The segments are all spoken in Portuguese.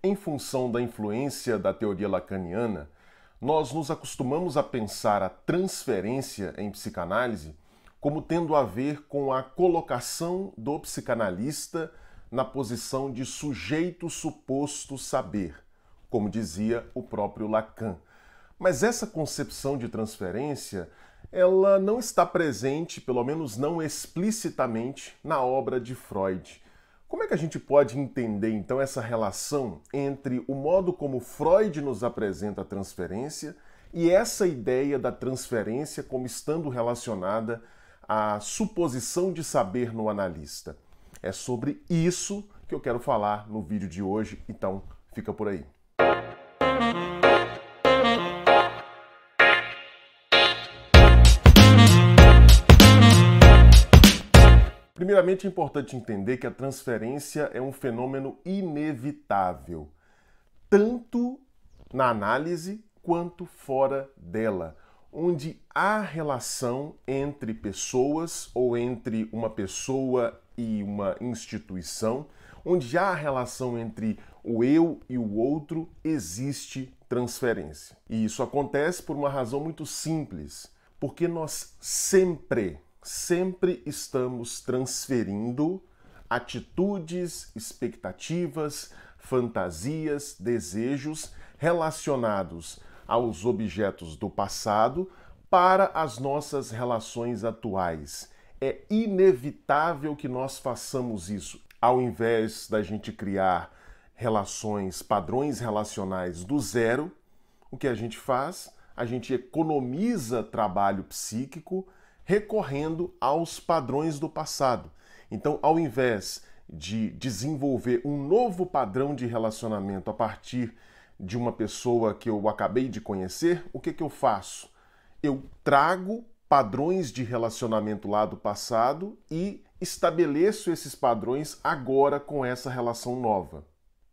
Em função da influência da teoria lacaniana, nós nos acostumamos a pensar a transferência em psicanálise como tendo a ver com a colocação do psicanalista na posição de sujeito suposto saber, como dizia o próprio Lacan. Mas essa concepção de transferência, ela não está presente, pelo menos não explicitamente, na obra de Freud. Como é que a gente pode entender, então, essa relação entre o modo como Freud nos apresenta a transferência e essa ideia da transferência como estando relacionada à suposição de saber no analista? É sobre isso que eu quero falar no vídeo de hoje, então fica por aí. Primeiramente, é importante entender que a transferência é um fenômeno inevitável, tanto na análise quanto fora dela, onde há relação entre pessoas ou entre uma pessoa e uma instituição, onde há relação entre o eu e o outro, existe transferência. E isso acontece por uma razão muito simples, porque nós sempre estamos transferindo atitudes, expectativas, fantasias, desejos relacionados aos objetos do passado para as nossas relações atuais. É inevitável que nós façamos isso. Ao invés da gente criar relações, padrões relacionais do zero, o que a gente faz? A gente economiza trabalho psíquico recorrendo aos padrões do passado. Então, ao invés de desenvolver um novo padrão de relacionamento a partir de uma pessoa que eu acabei de conhecer, o que eu faço? Eu trago padrões de relacionamento lá do passado e estabeleço esses padrões agora com essa relação nova.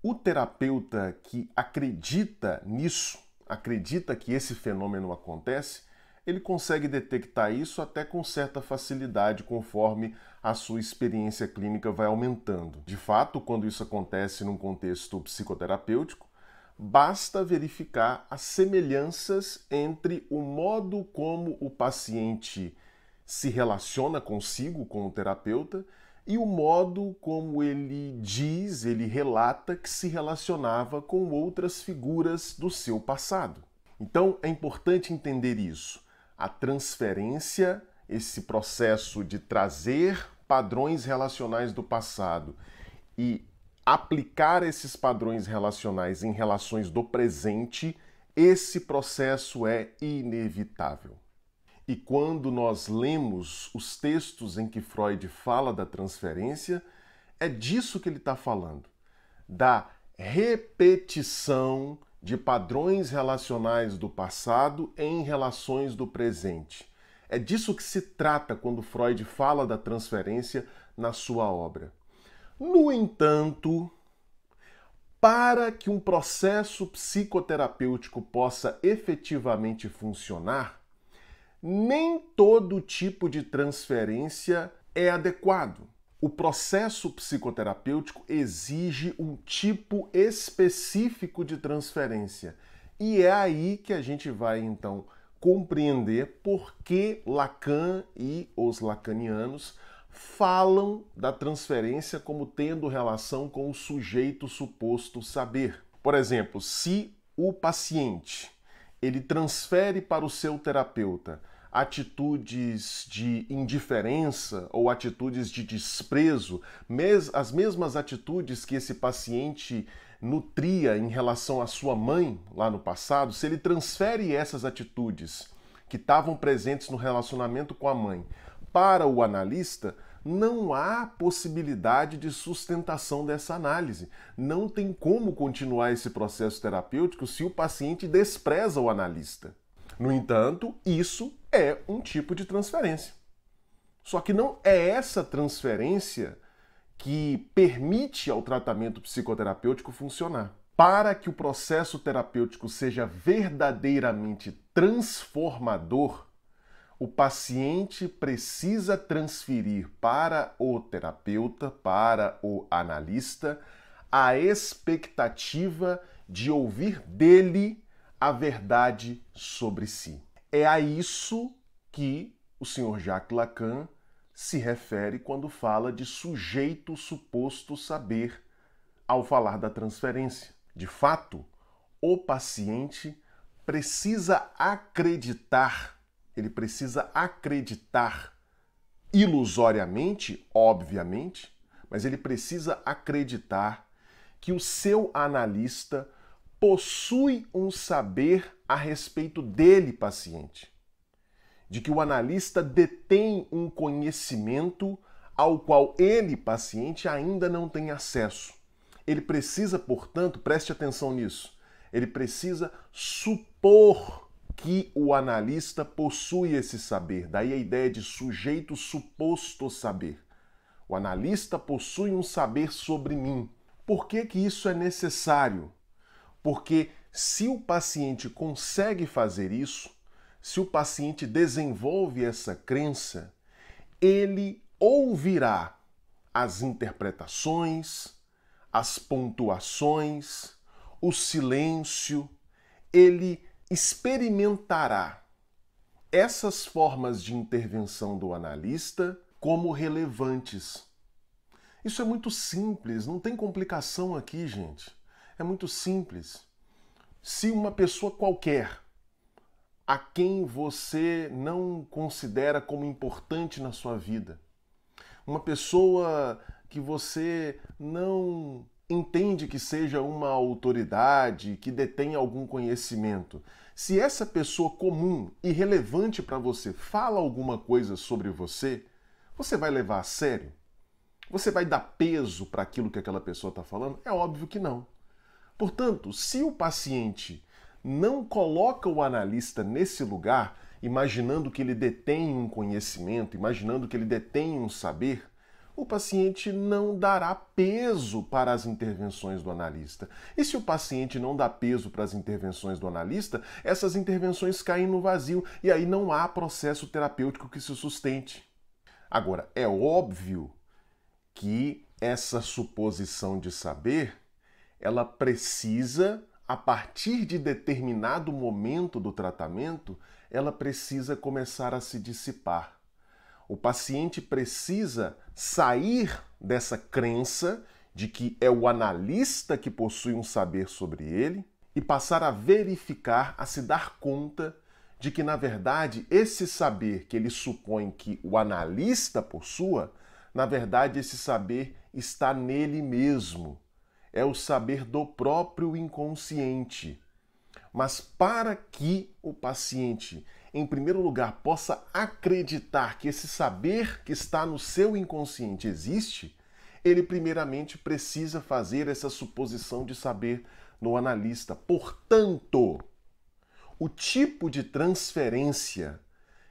O terapeuta que acredita nisso, acredita que esse fenômeno acontece, ele consegue detectar isso até com certa facilidade conforme a sua experiência clínica vai aumentando. De fato, quando isso acontece num contexto psicoterapêutico, basta verificar as semelhanças entre o modo como o paciente se relaciona consigo, com o terapeuta, e o modo como ele diz, ele relata que se relacionava com outras figuras do seu passado. Então, é importante entender isso. A transferência, esse processo de trazer padrões relacionais do passado e aplicar esses padrões relacionais em relações do presente, esse processo é inevitável. E quando nós lemos os textos em que Freud fala da transferência, é disso que ele está falando, da repetição de padrões relacionais do passado em relações do presente. É disso que se trata quando Freud fala da transferência na sua obra. No entanto, para que um processo psicoterapêutico possa efetivamente funcionar, nem todo tipo de transferência é adequado. O processo psicoterapêutico exige um tipo específico de transferência. E é aí que a gente vai, então, compreender por que Lacan e os lacanianos falam da transferência como tendo relação com o sujeito suposto saber. Por exemplo, se o paciente ele transfere para o seu terapeuta atitudes de indiferença ou atitudes de desprezo, as mesmas atitudes que esse paciente nutria em relação à sua mãe lá no passado, se ele transfere essas atitudes que estavam presentes no relacionamento com a mãe para o analista, não há possibilidade de sustentação dessa análise. Não tem como continuar esse processo terapêutico se o paciente despreza o analista. No entanto, isso é um tipo de transferência. Só que não é essa transferência que permite ao tratamento psicoterapêutico funcionar. Para que o processo terapêutico seja verdadeiramente transformador, o paciente precisa transferir para o terapeuta, para o analista, a expectativa de ouvir dele a verdade sobre si. É a isso que o Sr. Jacques Lacan se refere quando fala de sujeito suposto saber ao falar da transferência. De fato, o paciente precisa acreditar, ele precisa acreditar ilusoriamente, obviamente, mas ele precisa acreditar que o seu analista possui um saber a respeito dele, paciente. De que o analista detém um conhecimento ao qual ele, paciente, ainda não tem acesso. Ele precisa, portanto, preste atenção nisso, ele precisa supor que o analista possui esse saber. Daí a ideia de sujeito suposto saber. O analista possui um saber sobre mim. Por que que isso é necessário? Porque se o paciente consegue fazer isso, se o paciente desenvolve essa crença, ele ouvirá as interpretações, as pontuações, o silêncio, ele experimentará essas formas de intervenção do analista como relevantes. Isso é muito simples, não tem complicação aqui, gente. É muito simples. Se uma pessoa qualquer, a quem você não considera como importante na sua vida, uma pessoa que você não entende que seja uma autoridade, que detém algum conhecimento, se essa pessoa comum e relevante para você fala alguma coisa sobre você, você vai levar a sério? Você vai dar peso para aquilo que aquela pessoa está falando? É óbvio que não. Portanto, se o paciente não coloca o analista nesse lugar, imaginando que ele detém um conhecimento, imaginando que ele detém um saber, o paciente não dará peso para as intervenções do analista. E se o paciente não dá peso para as intervenções do analista, essas intervenções caem no vazio e aí não há processo terapêutico que se sustente. Agora, é óbvio que essa suposição de saber, ela precisa, a partir de determinado momento do tratamento, ela precisa começar a se dissipar. O paciente precisa sair dessa crença de que é o analista que possui um saber sobre ele e passar a verificar, a se dar conta de que, na verdade, esse saber que ele supõe que o analista possua, na verdade, esse saber está nele mesmo. É o saber do próprio inconsciente. Mas para que o paciente, em primeiro lugar, possa acreditar que esse saber que está no seu inconsciente existe, ele primeiramente precisa fazer essa suposição de saber no analista. Portanto, o tipo de transferência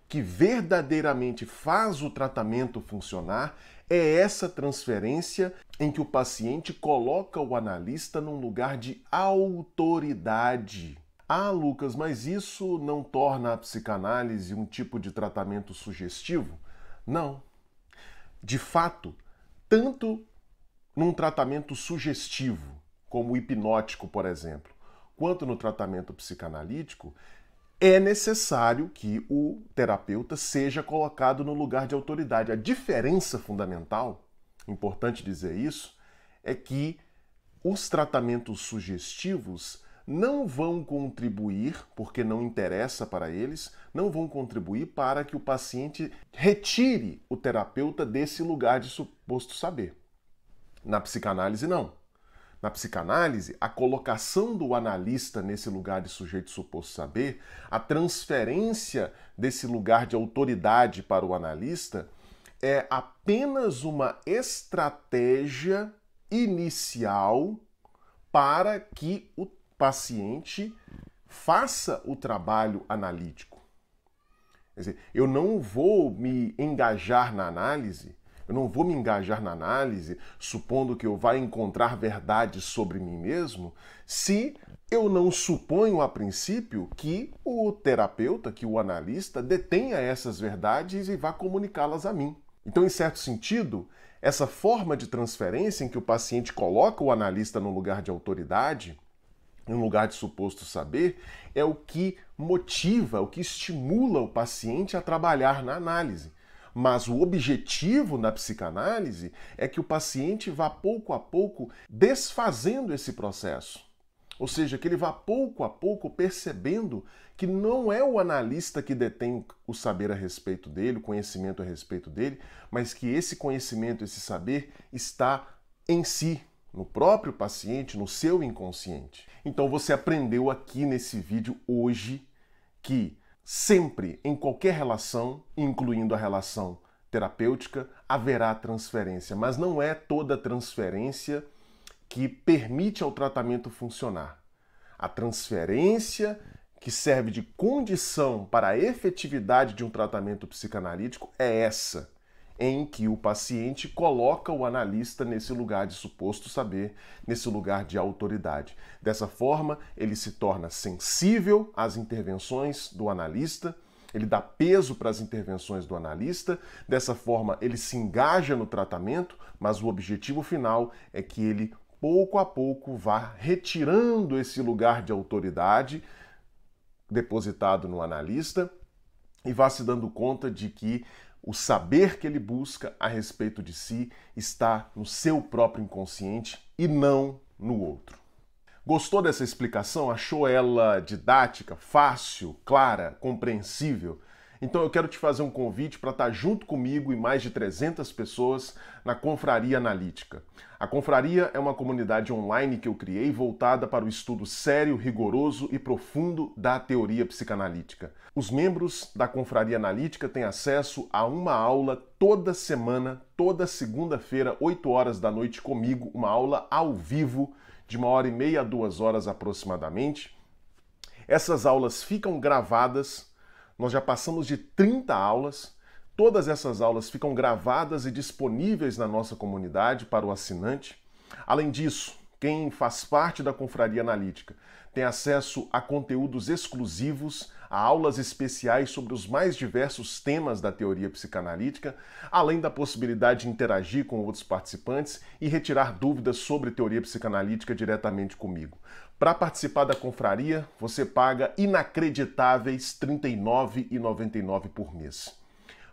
que verdadeiramente faz o tratamento funcionar é essa transferência em que o paciente coloca o analista num lugar de autoridade. Ah, Lucas, mas isso não torna a psicanálise um tipo de tratamento sugestivo? Não. De fato, tanto num tratamento sugestivo, como o hipnótico, por exemplo, quanto no tratamento psicanalítico, é necessário que o terapeuta seja colocado no lugar de autoridade. A diferença fundamental, importante dizer isso, é que os tratamentos sugestivos não vão contribuir, porque não interessa para eles, não vão contribuir para que o paciente retire o terapeuta desse lugar de suposto saber. Na psicanálise, não. Na psicanálise, a colocação do analista nesse lugar de sujeito suposto saber, a transferência desse lugar de autoridade para o analista, é apenas uma estratégia inicial para que o paciente faça o trabalho analítico. Quer dizer, eu não vou me engajar na análise, supondo que eu vá encontrar verdades sobre mim mesmo, se eu não suponho a princípio que o terapeuta, que o analista, detenha essas verdades e vá comunicá-las a mim. Então, em certo sentido, Essa forma de transferência em que o paciente coloca o analista no lugar de autoridade, no lugar de suposto saber, é o que motiva, o que estimula o paciente a trabalhar na análise. Mas o objetivo na psicanálise é que o paciente vá pouco a pouco desfazendo esse processo. Ou seja, que ele vá pouco a pouco percebendo que não é o analista que detém o saber a respeito dele, o conhecimento a respeito dele, mas que esse conhecimento, esse saber está em si, no próprio paciente, no seu inconsciente. Então você aprendeu aqui nesse vídeo hoje que sempre, em qualquer relação, incluindo a relação terapêutica, haverá transferência, mas não é toda transferência que permite ao tratamento funcionar. A transferência que serve de condição para a efetividade de um tratamento psicanalítico é essa, em que o paciente coloca o analista nesse lugar de suposto saber, nesse lugar de autoridade. Dessa forma, ele se torna sensível às intervenções do analista, ele dá peso para as intervenções do analista, dessa forma ele se engaja no tratamento, mas o objetivo final é que ele pouco a pouco vá retirando esse lugar de autoridade depositado no analista e vá se dando conta de que o saber que ele busca a respeito de si está no seu próprio inconsciente e não no outro. Gostou dessa explicação? Achou ela didática, fácil, clara, compreensível? Então eu quero te fazer um convite para estar junto comigo e mais de 300 pessoas na Confraria Analítica. A Confraria é uma comunidade online que eu criei voltada para o estudo sério, rigoroso e profundo da teoria psicanalítica. Os membros da Confraria Analítica têm acesso a uma aula toda semana, toda segunda-feira, 8 horas da noite comigo, uma aula ao vivo de 1h30 a 2 horas aproximadamente. Essas aulas ficam gravadas. Nós já passamos de 30 aulas, todas essas aulas ficam gravadas e disponíveis na nossa comunidade para o assinante. Além disso, quem faz parte da Confraria Analítica tem acesso a conteúdos exclusivos, a aulas especiais sobre os mais diversos temas da teoria psicanalítica, além da possibilidade de interagir com outros participantes e retirar dúvidas sobre teoria psicanalítica diretamente comigo. Para participar da confraria, você paga inacreditáveis R$ 39,99 por mês.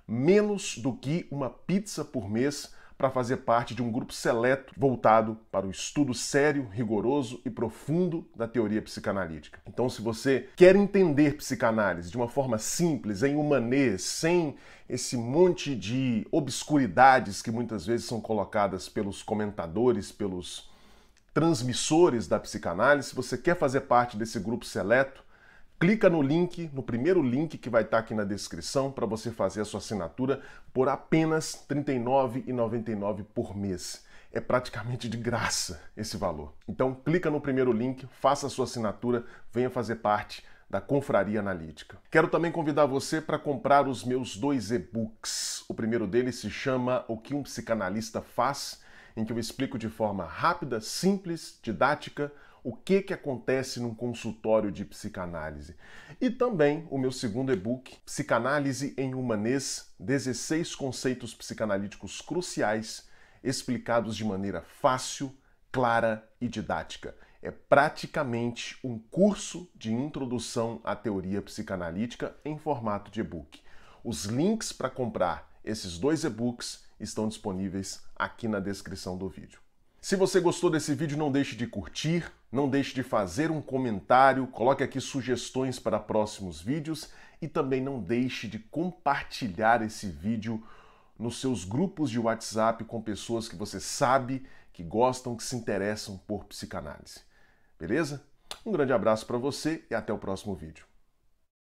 Menos do que uma pizza por mês para fazer parte de um grupo seleto voltado para o estudo sério, rigoroso e profundo da teoria psicanalítica. Então, se você quer entender psicanálise de uma forma simples, em humanês, sem esse monte de obscuridades que muitas vezes são colocadas pelos comentadores, pelos transmissores da psicanálise, se você quer fazer parte desse grupo seleto, clica no link, no primeiro link que vai estar aqui na descrição para você fazer a sua assinatura por apenas R$ 39,99 por mês. É praticamente de graça esse valor. Então clica no primeiro link, faça a sua assinatura, venha fazer parte da Confraria Analítica. Quero também convidar você para comprar os meus 2 e-books. O primeiro deles se chama O que um psicanalista faz, em que eu explico de forma rápida, simples, didática, o que acontece num consultório de psicanálise. E também o meu segundo e-book, Psicanálise em Humanês, 16 conceitos psicanalíticos cruciais, explicados de maneira fácil, clara e didática. É praticamente um curso de introdução à teoria psicanalítica em formato de e-book. Os links para comprar esses 2 e-books estão disponíveis aqui na descrição do vídeo. Se você gostou desse vídeo, não deixe de curtir, não deixe de fazer um comentário, coloque aqui sugestões para próximos vídeos e também não deixe de compartilhar esse vídeo nos seus grupos de WhatsApp com pessoas que você sabe que gostam, que se interessam por psicanálise. Beleza? Um grande abraço para você e até o próximo vídeo.